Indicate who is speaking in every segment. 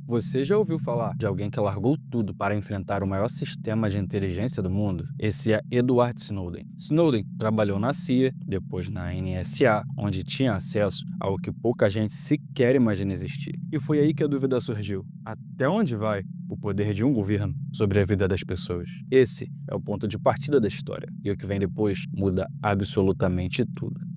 Speaker 1: Você já ouviu falar de alguém que largou tudo para enfrentar o maior sistema de inteligência do mundo? Esse é Edward Snowden. Snowden trabalhou na CIA, depois na NSA, onde tinha acesso ao que pouca gente sequer imagina existir. E foi aí que a dúvida surgiu: até onde vai o poder de um governo sobre a vida das pessoas? Esse é o ponto de partida da história, e o que vem depois muda absolutamente tudo.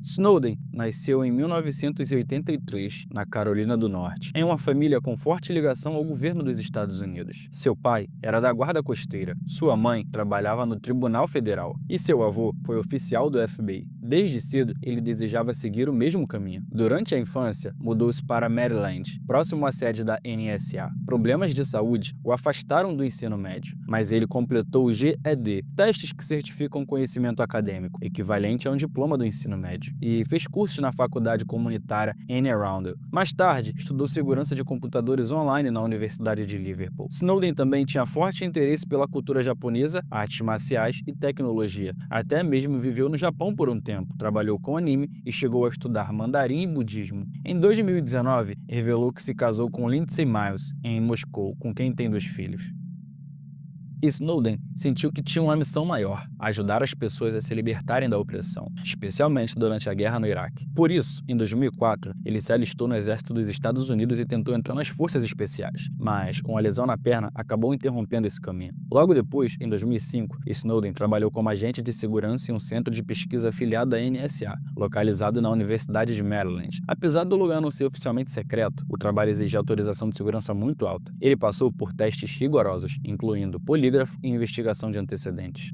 Speaker 1: Snowden nasceu em 1983, na Carolina do Norte, em uma família com forte ligação ao governo dos Estados Unidos. Seu pai era da Guarda Costeira, sua mãe trabalhava no Tribunal Federal e seu avô foi oficial do FBI. Desde cedo, ele desejava seguir o mesmo caminho. Durante a infância, mudou-se para Maryland, próximo à sede da NSA. Problemas de saúde o afastaram do ensino médio, mas ele completou o GED, testes que certificam conhecimento acadêmico, equivalente a um diploma do ensino médio, e fez cursos na faculdade comunitária Anne Arundel. Mais tarde, estudou segurança de computadores online na Universidade de Liverpool. Snowden também tinha forte interesse pela cultura japonesa, artes marciais e tecnologia. Até mesmo viveu no Japão por um tempo, trabalhou com anime e chegou a estudar mandarim e budismo. Em 2019, revelou que se casou com Lindsay Miles, em Moscou, com quem tem 2 filhos. Snowden sentiu que tinha uma missão maior: ajudar as pessoas a se libertarem da opressão, especialmente durante a guerra no Iraque. Por isso, em 2004, ele se alistou no exército dos Estados Unidos e tentou entrar nas forças especiais, mas com a lesão na perna acabou interrompendo esse caminho. Logo depois, em 2005, Snowden trabalhou como agente de segurança em um centro de pesquisa afiliado à NSA, localizado na Universidade de Maryland. Apesar do lugar não ser oficialmente secreto, o trabalho exigia autorização de segurança muito alta. Ele passou por testes rigorosos, incluindo polígrafo e investigação de antecedentes.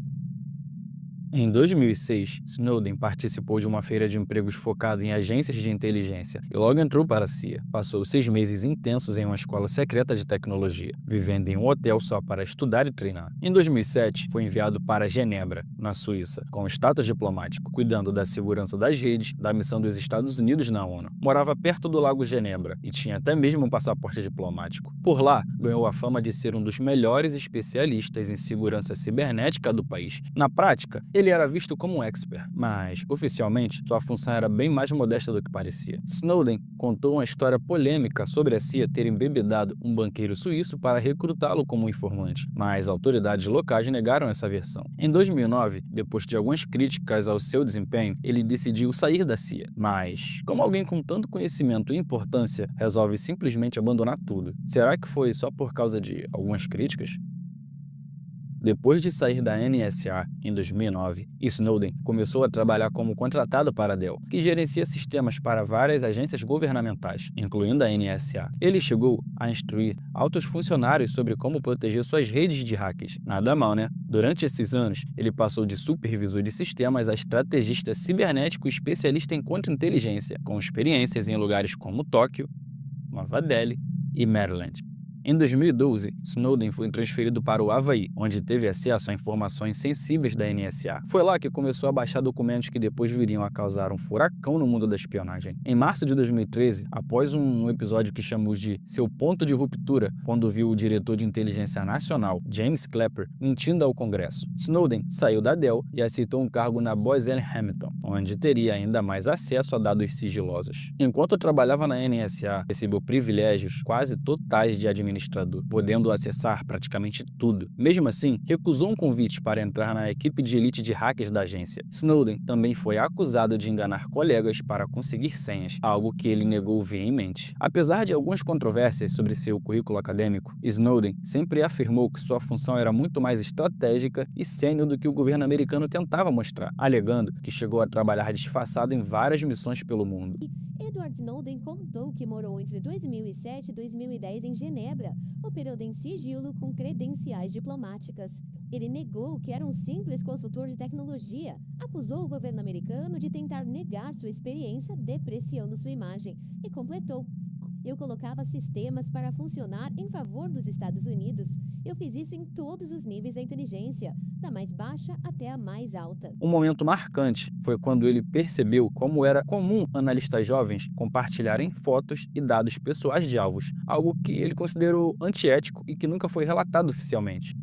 Speaker 1: Em 2006, Snowden participou de uma feira de empregos focada em agências de inteligência e logo entrou para a CIA. Passou 6 meses intensos em uma escola secreta de tecnologia, vivendo em um hotel só para estudar e treinar. Em 2007, foi enviado para Genebra, na Suíça, com status diplomático, cuidando da segurança das redes da missão dos Estados Unidos na ONU. Morava perto do Lago Genebra e tinha até mesmo um passaporte diplomático. Por lá, ganhou a fama de ser um dos melhores especialistas em segurança cibernética do país. Na prática, ele era visto como um expert, mas, oficialmente, sua função era bem mais modesta do que parecia. Snowden contou uma história polêmica sobre a CIA ter embebedado um banqueiro suíço para recrutá-lo como informante, mas autoridades locais negaram essa versão. Em 2009, depois de algumas críticas ao seu desempenho, ele decidiu sair da CIA. Mas, como alguém com tanto conhecimento e importância resolve simplesmente abandonar tudo? Será que foi só por causa de algumas críticas? Depois de sair da NSA em 2009, Snowden começou a trabalhar como contratado para a Dell, que gerencia sistemas para várias agências governamentais, incluindo a NSA. Ele chegou a instruir altos funcionários sobre como proteger suas redes de hackers. Nada mal, né? Durante esses anos, ele passou de supervisor de sistemas a estrategista cibernético e especialista em contra-inteligência, com experiências em lugares como Tóquio, Nova Delhi e Maryland. Em 2012, Snowden foi transferido para o Havaí, onde teve acesso a informações sensíveis da NSA. Foi lá que começou a baixar documentos que depois viriam a causar um furacão no mundo da espionagem. Em março de 2013, após um episódio que chamou de seu ponto de ruptura, quando viu o diretor de inteligência nacional, James Clapper, mentindo ao Congresso, Snowden saiu da Dell e aceitou um cargo na Booz Allen Hamilton, onde teria ainda mais acesso a dados sigilosos. Enquanto trabalhava na NSA, recebeu privilégios quase totais de administrador, podendo acessar praticamente tudo. Mesmo assim, recusou um convite para entrar na equipe de elite de hackers da agência. Snowden também foi acusado de enganar colegas para conseguir senhas, algo que ele negou veemente. Apesar de algumas controvérsias sobre seu currículo acadêmico, Snowden sempre afirmou que sua função era muito mais estratégica e sênior do que o governo americano tentava mostrar, alegando que chegou a trabalhar disfarçado em várias missões pelo mundo.
Speaker 2: Edward Snowden contou que morou entre 2007 e 2010 em Genebra, operando em sigilo com credenciais diplomáticas. Ele negou que era um simples consultor de tecnologia, acusou o governo americano de tentar negar sua experiência, depreciando sua imagem, e completou: eu colocava sistemas para funcionar em favor dos Estados Unidos. Eu fiz isso em todos os níveis da inteligência, da mais baixa até a mais alta.
Speaker 1: Um momento marcante foi quando ele percebeu como era comum analistas jovens compartilharem fotos e dados pessoais de alvos, algo que ele considerou antiético e que nunca foi relatado oficialmente.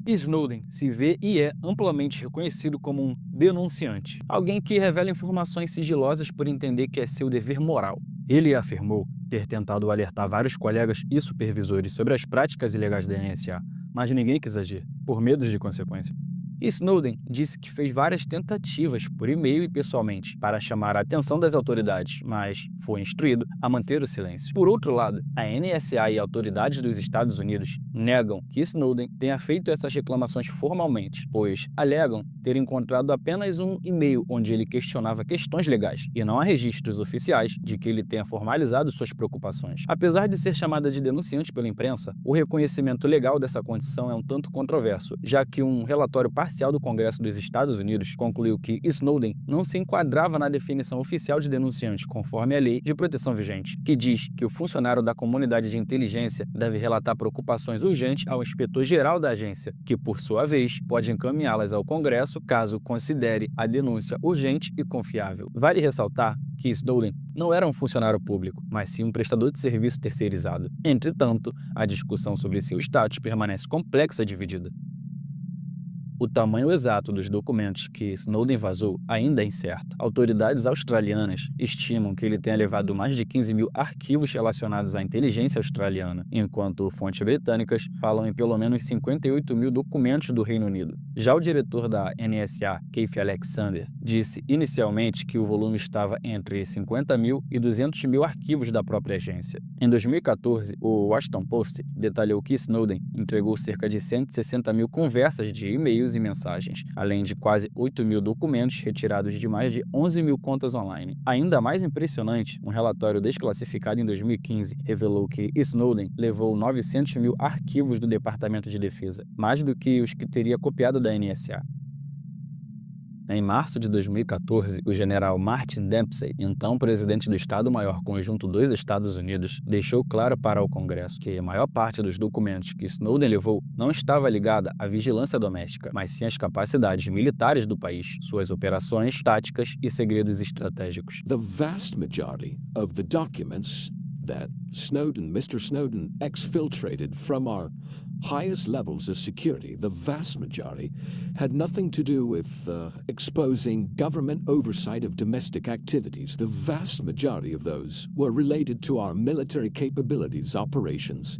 Speaker 1: Snowden se vê e é amplamente reconhecido como um denunciante, alguém que revela informações sigilosas por entender que é seu dever moral. Ele afirmou ter tentado alertar vários colegas e supervisores sobre as práticas ilegais da NSA, mas ninguém quis agir, por medo de consequências. E Snowden disse que fez várias tentativas por e-mail e pessoalmente para chamar a atenção das autoridades, mas foi instruído a manter o silêncio. Por outro lado, a NSA e autoridades dos Estados Unidos negam que Snowden tenha feito essas reclamações formalmente, pois alegam ter encontrado apenas um e-mail onde ele questionava questões legais, e não há registros oficiais de que ele tenha formalizado suas preocupações. Apesar de ser chamada de denunciante pela imprensa, o reconhecimento legal dessa condição é um tanto controverso, já que um relatório parcial do Congresso dos Estados Unidos concluiu que Snowden não se enquadrava na definição oficial de denunciante, conforme a lei de proteção vigente, que diz que o funcionário da comunidade de inteligência deve relatar preocupações urgentes ao inspetor-geral da agência, que, por sua vez, pode encaminhá-las ao Congresso caso considere a denúncia urgente e confiável. Vale ressaltar que Snowden não era um funcionário público, mas sim um prestador de serviço terceirizado. Entretanto, a discussão sobre seu status permanece complexa e dividida. O tamanho exato dos documentos que Snowden vazou ainda é incerto. Autoridades australianas estimam que ele tenha levado mais de 15 mil arquivos relacionados à inteligência australiana, enquanto fontes britânicas falam em pelo menos 58 mil documentos do Reino Unido. Já o diretor da NSA, Keith Alexander, disse inicialmente que o volume estava entre 50 mil e 200 mil arquivos da própria agência. Em 2014, o Washington Post detalhou que Snowden entregou cerca de 160 mil conversas de e-mails e mensagens, além de quase 8 mil documentos retirados de mais de 11 mil contas online. Ainda mais impressionante, um relatório desclassificado em 2015 revelou que Snowden levou 900 mil arquivos do Departamento de Defesa, mais do que os que teria copiado da NSA. Em março de 2014, o general Martin Dempsey, então presidente do Estado-Maior Conjunto dos Estados Unidos, deixou claro para o Congresso que a maior parte dos documentos que Snowden levou não estava ligada à vigilância doméstica, mas sim às capacidades militares do país, suas operações, táticas e segredos estratégicos.
Speaker 3: The vast majority of the documents that Mr. Snowden exfiltrated from our highest levels of security, the vast majority, had nothing to do with exposing government oversight of domestic activities. The vast majority of those were related to our military capabilities, operations,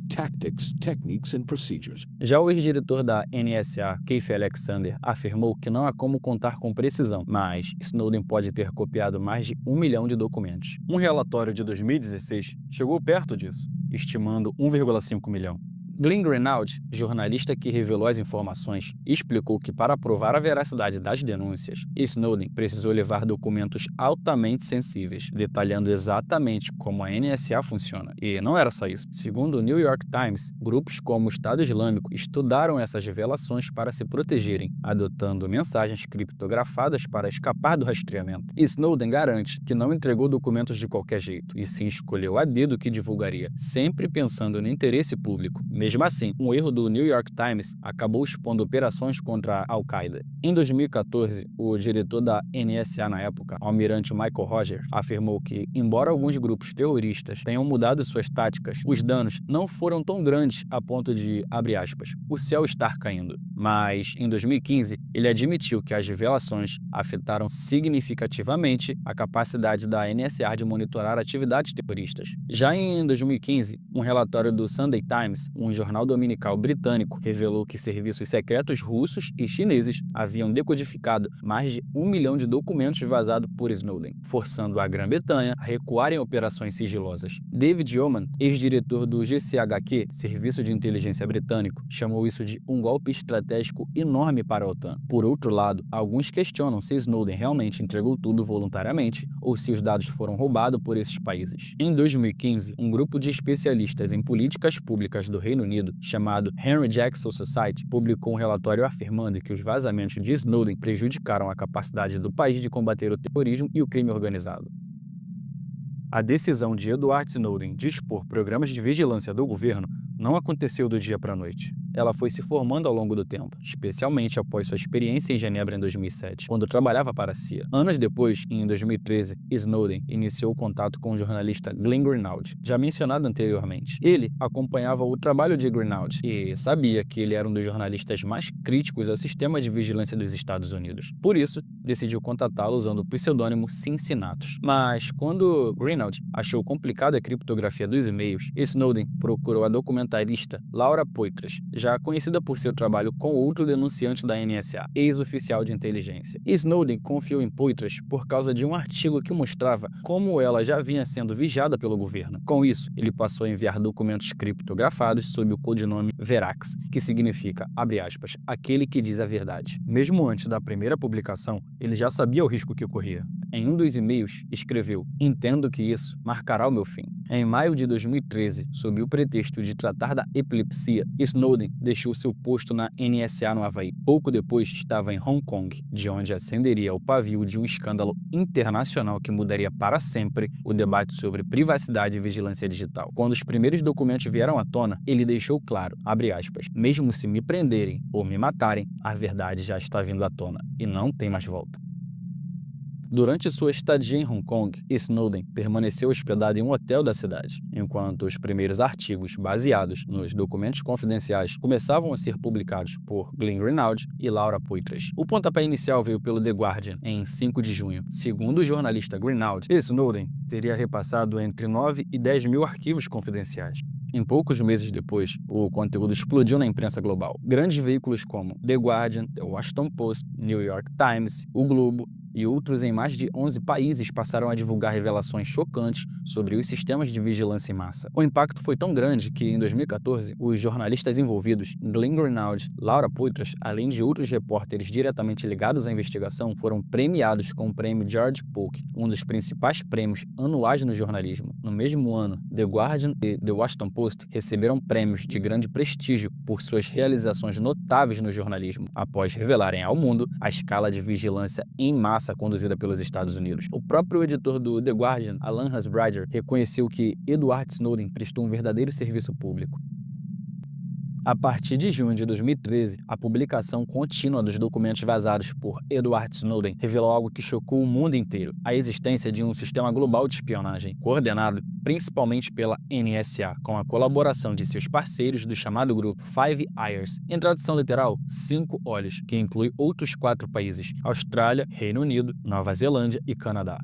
Speaker 3: tactics, techniques and procedures.
Speaker 1: Já o ex-diretor da NSA, Keith Alexander, afirmou que não há como contar com precisão, mas Snowden pode ter copiado mais de 1 milhão de documentos. Um relatório de 2016 chegou perto disso, estimando 1,5 milhão. Glenn Greenwald, jornalista que revelou as informações, explicou que para provar a veracidade das denúncias, Snowden precisou levar documentos altamente sensíveis, detalhando exatamente como a NSA funciona. E não era só isso. Segundo o New York Times, grupos como o Estado Islâmico estudaram essas revelações para se protegerem, adotando mensagens criptografadas para escapar do rastreamento. Snowden garante que não entregou documentos de qualquer jeito, e sim escolheu a dedo o que divulgaria, sempre pensando no interesse público. Mesmo assim, um erro do New York Times acabou expondo operações contra a Al-Qaeda. Em 2014, o diretor da NSA na época, almirante Michael Rogers, afirmou que, embora alguns grupos terroristas tenham mudado suas táticas, os danos não foram tão grandes a ponto de, abre aspas, o céu estar caindo. Mas, em 2015, ele admitiu que as revelações afetaram significativamente a capacidade da NSA de monitorar atividades terroristas. Já em 2015, um relatório do Sunday Times, um jornal dominical britânico, revelou que serviços secretos russos e chineses haviam decodificado mais de 1 milhão de documentos vazados por Snowden, forçando a Grã-Bretanha a recuar em operações sigilosas. David Yeoman, ex-diretor do GCHQ, Serviço de Inteligência Britânico, chamou isso de um golpe estratégico enorme para a OTAN. Por outro lado, alguns questionam se Snowden realmente entregou tudo voluntariamente ou se os dados foram roubados por esses países. Em 2015, um grupo de especialistas em políticas públicas do Reino Unido, chamado Henry Jackson Society, publicou um relatório afirmando que os vazamentos de Snowden prejudicaram a capacidade do país de combater o terrorismo e o crime organizado. A decisão de Edward Snowden de expor programas de vigilância do governo não aconteceu do dia para a noite. ela foi se formando ao longo do tempo, especialmente após sua experiência em Genebra em 2007, quando trabalhava para a CIA. Anos depois, em 2013, Snowden iniciou contato com o jornalista Glenn Greenwald, já mencionado anteriormente. Ele acompanhava o trabalho de Greenwald e sabia que ele era um dos jornalistas mais críticos ao sistema de vigilância dos Estados Unidos. Por isso, decidiu contatá-lo usando o pseudônimo Cincinnatus. Mas quando Greenwald achou complicada a criptografia dos e-mails, Snowden procurou a documentarista Laura Poitras, já conhecida por seu trabalho com outro denunciante da NSA, ex-oficial de inteligência. Snowden confiou em Poitras por causa de um artigo que mostrava como ela já vinha sendo vigiada pelo governo. Com isso, ele passou a enviar documentos criptografados sob o codinome Verax, que significa, abre aspas, aquele que diz a verdade. Mesmo antes da primeira publicação, ele já sabia o risco que corria. Em um dos e-mails, escreveu: "Entendo que isso marcará o meu fim." Em maio de 2013, sob o pretexto de tratar da epilepsia, Snowden deixou seu posto na NSA no Havaí. Pouco depois, estava em Hong Kong, de onde acenderia o pavio de um escândalo internacional que mudaria para sempre o debate sobre privacidade e vigilância digital. Quando os primeiros documentos vieram à tona, ele deixou claro, abre aspas, "mesmo se me prenderem ou me matarem, a verdade já está vindo à tona e não tem mais volta." Durante sua estadia em Hong Kong, Snowden permaneceu hospedado em um hotel da cidade, enquanto os primeiros artigos baseados nos documentos confidenciais começavam a ser publicados por Glenn Greenwald e Laura Poitras. O pontapé inicial veio pelo The Guardian, em 5 de junho. Segundo o jornalista Greenwald, Snowden teria repassado entre 9 e 10 mil arquivos confidenciais. Em poucos meses depois, o conteúdo explodiu na imprensa global. Grandes veículos como The Guardian, The Washington Post, New York Times, O Globo e outros em mais de 11 países passaram a divulgar revelações chocantes sobre os sistemas de vigilância em massa. O impacto foi tão grande que, em 2014, os jornalistas envolvidos, Glenn Greenwald, Laura Poitras, além de outros repórteres diretamente ligados à investigação, foram premiados com o prêmio George Polk, um dos principais prêmios anuais no jornalismo. No mesmo ano, The Guardian e The Washington Post receberam prêmios de grande prestígio por suas realizações notáveis no jornalismo, após revelarem ao mundo a escala de vigilância em massa conduzida pelos Estados Unidos. O próprio editor do The Guardian, Alan Hasbridger, reconheceu que Edward Snowden prestou um verdadeiro serviço público. A partir de junho de 2013, a publicação contínua dos documentos vazados por Edward Snowden revelou algo que chocou o mundo inteiro: a existência de um sistema global de espionagem, coordenado principalmente pela NSA, com a colaboração de seus parceiros do chamado grupo Five Eyes, em tradução literal, 5 olhos, que inclui outros 4 países: Austrália, Reino Unido, Nova Zelândia e Canadá.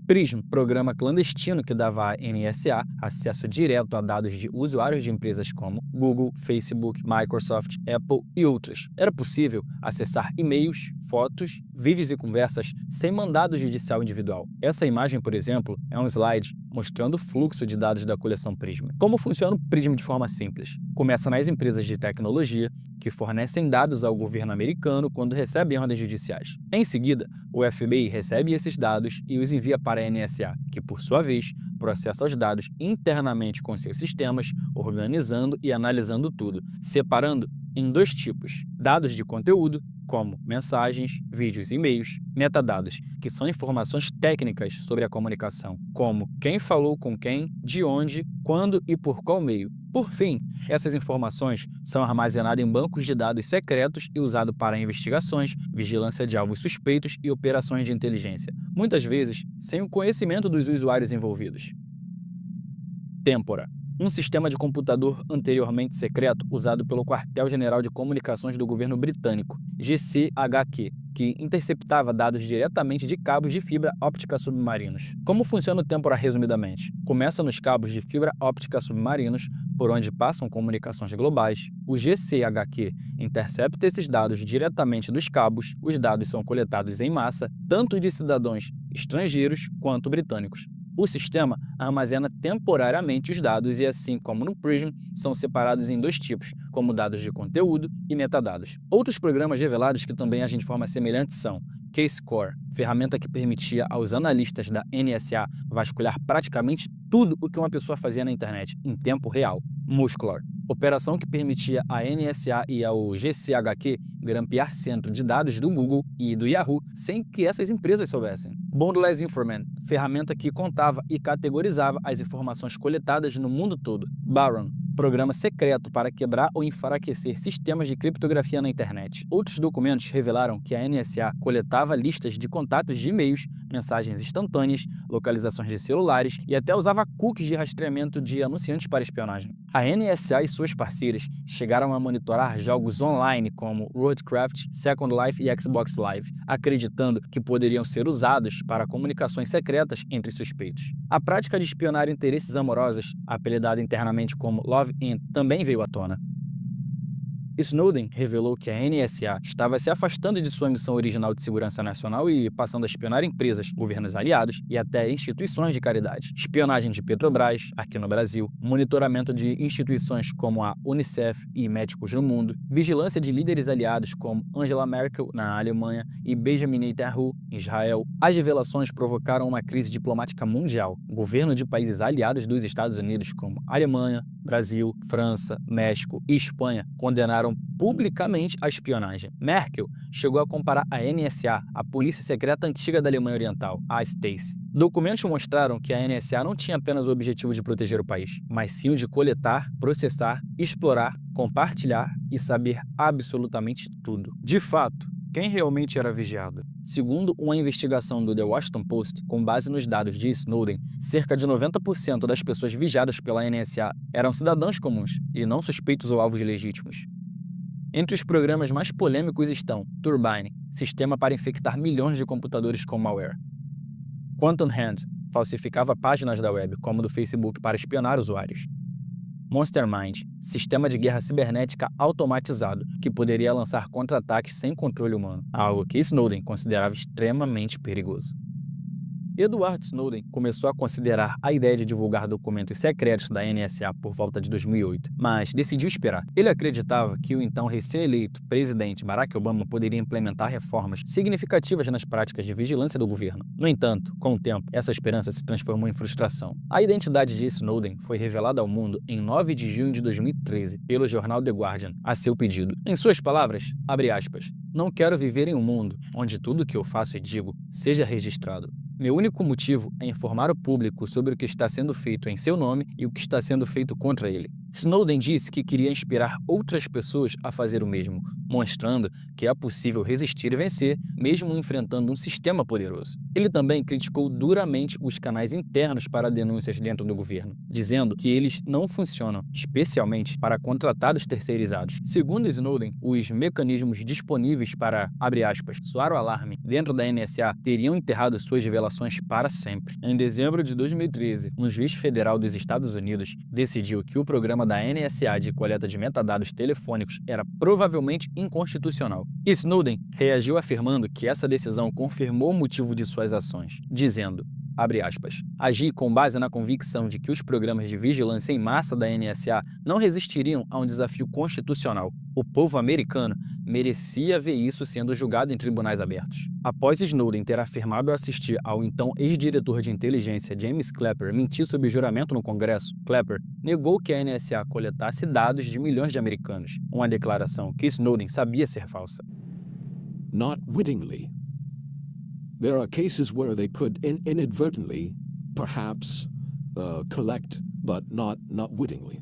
Speaker 1: PRISM, programa clandestino que dava à NSA acesso direto a dados de usuários de empresas como Google, Facebook, Microsoft, Apple e outras. Era possível acessar e-mails, fotos, vídeos e conversas sem mandado judicial individual. Essa imagem, por exemplo, é um slide mostrando o fluxo de dados da coleção PRISM. Como funciona o PRISM de forma simples? Começa nas empresas de tecnologia, que fornecem dados ao governo americano quando recebem ordens judiciais. Em seguida, o FBI recebe esses dados e os envia para a NSA, que, por sua vez, processa os dados internamente com seus sistemas, organizando e analisando tudo, separando em 2 tipos: dados de conteúdo, como mensagens, vídeos e e-mails; metadados, que são informações técnicas sobre a comunicação, como quem falou com quem, de onde, quando e por qual meio. Por fim, essas informações são armazenadas em bancos de dados secretos e usados para investigações, vigilância de alvos suspeitos e operações de inteligência, muitas vezes sem o conhecimento dos usuários envolvidos. Tempora, um sistema de computador anteriormente secreto usado pelo Quartel-General de Comunicações do governo britânico, GCHQ, que interceptava dados diretamente de cabos de fibra óptica submarinos. Como funciona o Tempora resumidamente? Começa nos cabos de fibra óptica submarinos, por onde passam comunicações globais. O GCHQ intercepta esses dados diretamente dos cabos. Os dados são coletados em massa, tanto de cidadãos estrangeiros quanto britânicos. O sistema armazena temporariamente os dados e, assim como no PRISM, são separados em 2 tipos, como dados de conteúdo e metadados. Outros programas revelados que também agem de forma semelhante são CaseCore, ferramenta que permitia aos analistas da NSA vasculhar praticamente tudo o que uma pessoa fazia na internet, em tempo real. Musclor, operação que permitia à NSA e ao GCHQ grampear centro de dados do Google e do Yahoo sem que essas empresas soubessem. Boundless Informant, ferramenta que contava e categorizava as informações coletadas no mundo todo. Baron, programa secreto para quebrar ou enfraquecer sistemas de criptografia na internet. Outros documentos revelaram que a NSA coletava listas de contatos de e-mails, mensagens instantâneas, localizações de celulares e até usava cookies de rastreamento de anunciantes para espionagem. A NSA e suas parceiras chegaram a monitorar jogos online como Roadcraft, Second Life e Xbox Live, acreditando que poderiam ser usados para comunicações secretas entre suspeitos. A prática de espionar interesses amorosos, apelidada internamente como Love-In, também veio à tona. Snowden revelou que a NSA estava se afastando de sua missão original de segurança nacional e passando a espionar empresas, governos aliados e até instituições de caridade. Espionagem de Petrobras, aqui no Brasil, monitoramento de instituições como a Unicef e Médicos no Mundo, vigilância de líderes aliados como Angela Merkel, na Alemanha, e Benjamin Netanyahu, em Israel. As revelações provocaram uma crise diplomática mundial. O governo de países aliados dos Estados Unidos, como Alemanha, Brasil, França, México e Espanha, condenaram publicamente a espionagem. Merkel chegou a comparar a NSA à polícia secreta antiga da Alemanha Oriental, a Stasi. Documentos mostraram que a NSA não tinha apenas o objetivo de proteger o país, mas sim o de coletar, processar, explorar, compartilhar e saber absolutamente tudo. De fato, quem realmente era vigiado? Segundo uma investigação do The Washington Post, com base nos dados de Snowden, cerca de 90% das pessoas vigiadas pela NSA eram cidadãos comuns e não suspeitos ou alvos legítimos. Entre os programas mais polêmicos estão Turbine, sistema para infectar milhões de computadores com malware. Quantum Hand, falsificava páginas da web, como do Facebook, para espionar usuários. Monstermind, sistema de guerra cibernética automatizado, que poderia lançar contra-ataques sem controle humano, algo que Snowden considerava extremamente perigoso. Edward Snowden começou a considerar a ideia de divulgar documentos secretos da NSA por volta de 2008, mas decidiu esperar. Ele acreditava que o então recém-eleito presidente Barack Obama poderia implementar reformas significativas nas práticas de vigilância do governo. No entanto, com o tempo, essa esperança se transformou em frustração. A identidade de Snowden foi revelada ao mundo em 9 de junho de 2013 pelo jornal The Guardian, a seu pedido. Em suas palavras, abre aspas, "Não quero viver em um mundo onde tudo o que eu faço e digo seja registrado. Meu único motivo é informar o público sobre o que está sendo feito em seu nome e o que está sendo feito contra ele." Snowden disse que queria inspirar outras pessoas a fazer o mesmo, mostrando que é possível resistir e vencer, mesmo enfrentando um sistema poderoso. Ele também criticou duramente os canais internos para denúncias dentro do governo, dizendo que eles não funcionam, especialmente para contratados terceirizados. Segundo Snowden, os mecanismos disponíveis para, abre aspas, soar o alarme dentro da NSA teriam enterrado suas revelações para sempre. Em dezembro de 2013, um juiz federal dos Estados Unidos decidiu que o programa da NSA de coleta de metadados telefônicos era provavelmente inconstitucional. Snowden reagiu afirmando que essa decisão confirmou o motivo de suas ações, dizendo, abre aspas, "Agi com base na convicção de que os programas de vigilância em massa da NSA não resistiriam a um desafio constitucional. O povo americano merecia ver isso sendo julgado em tribunais abertos." Após Snowden ter afirmado assistir ao então ex-diretor de inteligência James Clapper mentir sob juramento no Congresso, Clapper negou que a NSA coletasse dados de milhões de americanos, uma declaração que Snowden sabia ser falsa.
Speaker 3: Not wittingly. There are cases where they could inadvertently, perhaps, collect, but not wittingly.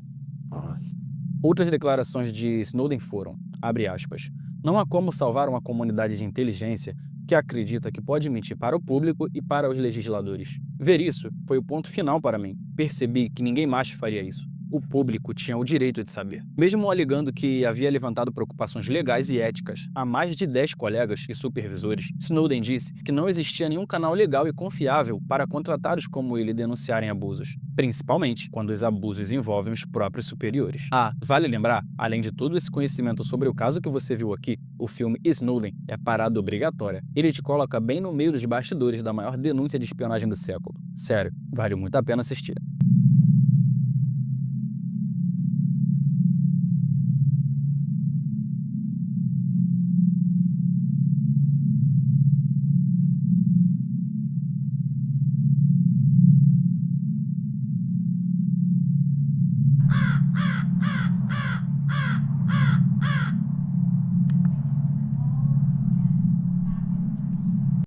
Speaker 1: Outras declarações de Snowden foram, abre aspas, "Não há como salvar uma comunidade de inteligência que acredita que pode mentir para o público e para os legisladores. Ver isso foi o ponto final para mim. Percebi que ninguém mais faria isso. O público tinha o direito de saber." Mesmo alegando que havia levantado preocupações legais e éticas a mais de 10 colegas e supervisores, Snowden disse que não existia nenhum canal legal e confiável para contratados como ele denunciarem abusos, principalmente quando os abusos envolvem os próprios superiores. Vale lembrar, além de todo esse conhecimento sobre o caso que você viu aqui, o filme Snowden é parada obrigatória. Ele te coloca bem no meio dos bastidores da maior denúncia de espionagem do século. Sério, vale muito a pena assistir.